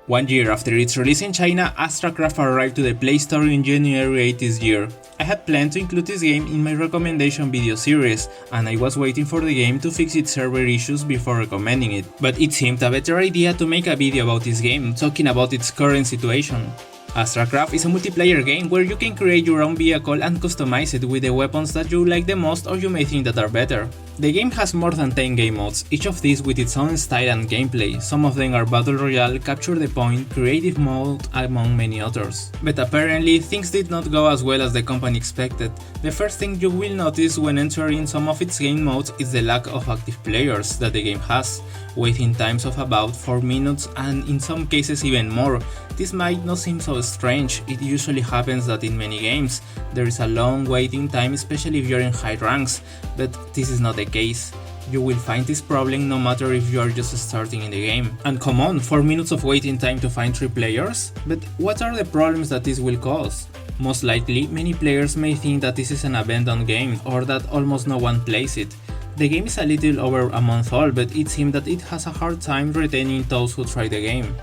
1 year after its release in China, Astracraft arrived to the Play Store in January 8 this year. I had planned to include this game in my recommendation video series, and I was waiting for the game to fix its server issues before recommending it. But it seemed a better idea to make a video about this game, talking about its current situation. Astracraft is a multiplayer game where you can create your own vehicle and customize it with the weapons that you like the most or you may think that are better. The game has more than 10 game modes, each of these with its own style and gameplay. Some of them are Battle Royale, Capture the Point, Creative Mode, among many others. But apparently, things did not go as well as the company expected. The first thing you will notice when entering some of its game modes is the lack of active players that the game has, waiting times of about 4 minutes and in some cases even more. This might not seem so strange, it usually happens that in many games there is a long waiting time, especially if you're in high ranks, but this is not the case. You will find this problem no matter if you are just starting in the game. And come on, 4 minutes of waiting time to find 3 players? But what are the problems that this will cause? Most likely, many players may think that this is an abandoned game or that almost no one plays it. The game is a little over a month old, but it seems that it has a hard time retaining those who try the game.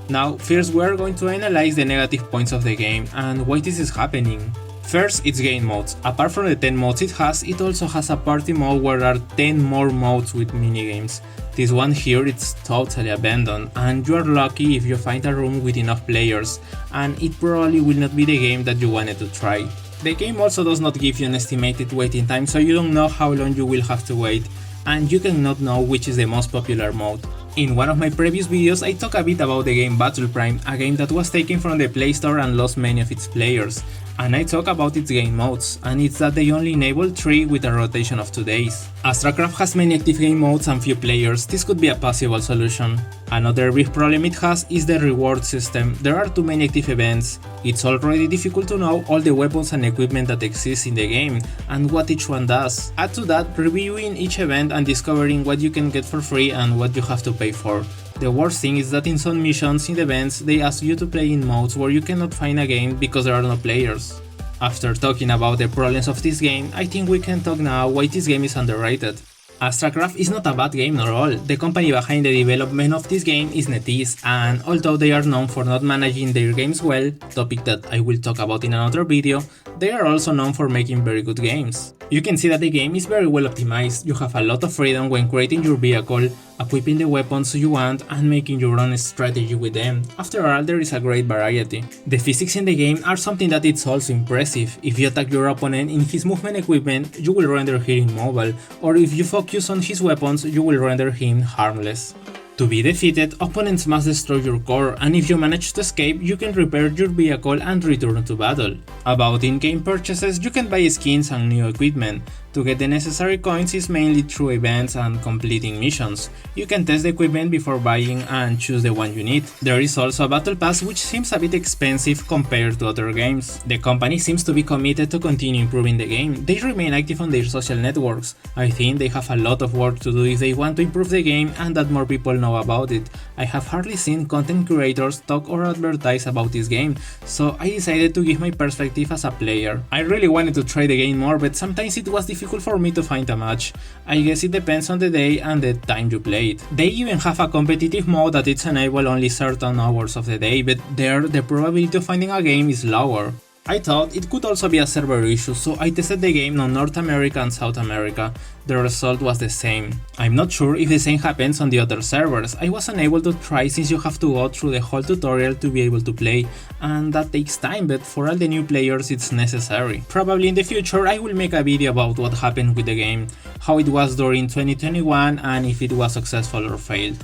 Now, first we are going to analyze the negative points of the game and why this is happening. First, its game modes. Apart from the 10 modes it also has a party mode where there are 10 more modes with minigames. This one here is totally abandoned, and you are lucky if you find a room with enough players, and it probably will not be the game that you wanted to try. The game also does not give you an estimated waiting time, so you don't know how long you will have to wait, and you cannot know which is the most popular mode. In one of my previous videos I talked a bit about the game Battle Prime, a game that was taken from the Play Store and lost many of its players, and I talk about its game modes, and it's that they only enable 3 with a rotation of 2 days. Astracraft has many active game modes and few players. This could be a possible solution. Another big problem it has is the reward system. There are too many active events. It's already difficult to know all the weapons and equipment that exist in the game and what each one does. Add to that reviewing each event and discovering what you can get for free and what you have to pay for. The worst thing is that in some missions in the events they ask you to play in modes where you cannot find a game because there are no players. After talking about the problems of this game, I think we can talk now why this game is underrated. Astracraft is not a bad game at all. The company behind the development of this game is NetEase, and although they are known for not managing their games well, topic that I will talk about in another video, they are also known for making very good games. You can see that the game is very well optimized. You have a lot of freedom when creating your vehicle, equipping the weapons you want and making your own strategy with them. After all, there is a great variety. The physics in the game are something that is also impressive. If you attack your opponent in his movement equipment, you will render him immobile, or if you focus on his weapons, you will render him harmless. To be defeated, opponents must destroy your core, and if you manage to escape, you can repair your vehicle and return to battle. About in-game purchases, you can buy skins and new equipment. To get the necessary coins is mainly through events and completing missions. You can test the equipment before buying and choose the one you need. There is also a battle pass which seems a bit expensive compared to other games. The company seems to be committed to continue improving the game. They remain active on their social networks. I think they have a lot of work to do if they want to improve the game and that more people know about it. I have hardly seen content creators talk or advertise about this game, so I decided to give my perspective as a player. I really wanted to try the game more, but sometimes it was difficult for me to find a match. I guess it depends on the day and the time you play it. They even have a competitive mode that it's enabled only certain hours of the day, but there the probability of finding a game is lower. I thought it could also be a server issue, so I tested the game on North America and South America. The result was the same. I'm not sure if the same happens on the other servers. I was unable to try since you have to go through the whole tutorial to be able to play, and that takes time, but for all the new players it's necessary. Probably in the future I will make a video about what happened with the game, how it was during 2021 and if it was successful or failed.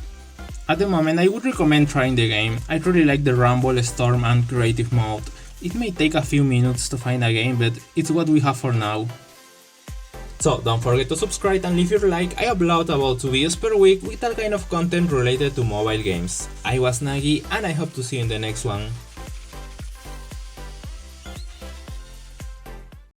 At the moment I would recommend trying the game. I really like the Rumble, Storm and Creative mode. It may take a few minutes to find a game, but it's what we have for now. So don't forget to subscribe and leave your like. I upload about 2 videos per week with all kind of content related to mobile games. I was Nagi and I hope to see you in the next one.